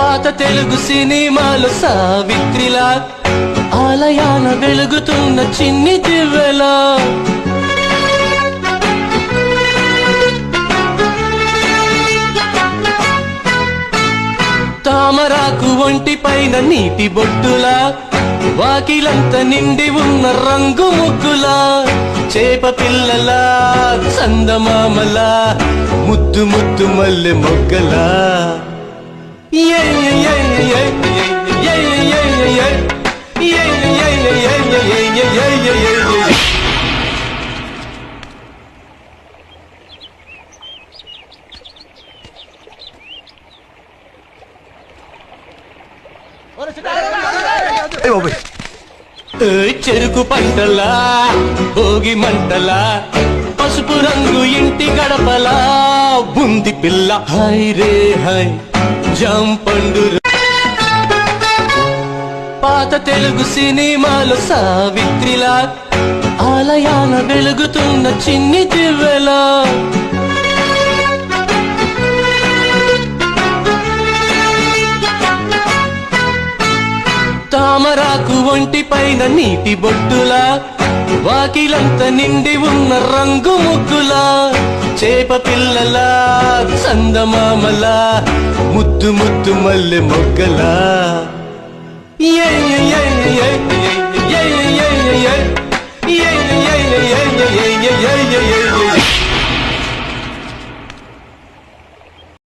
పాత తెలుగు సినిమాలో సావిత్రిలా ఆలయాన వెలుగుతున్న చిన్ని దివ్వెలా తామరాకు ఒంటి పైన నీటి బొట్టులా వాకిలంత నిండి ఉన్న రంగు ముగ్గులా చేప పిల్లలా చందమామలా ముద్దు ముద్దు మల్లె మొగ్గలా చెరుకు పంటలా భోగి మంటలా పసుపు రంగు ఇంటి గడపలా బుంది పిల్ల హై రే హై జంపండు పాత తెలుగు సినిమాలో సావిత్రిలా ఆలయాన వెలుగుతున్న చిన్ని దివ్వెలా తామరాకు ఒంటి పైన నీటి బొట్టులా వాకిలంత నిండి ఉన్న రంగు ముగ్గులా చేప పిల్లలా చందమామలా ముద్దు ముద్దు మల్లె మొగ్గలా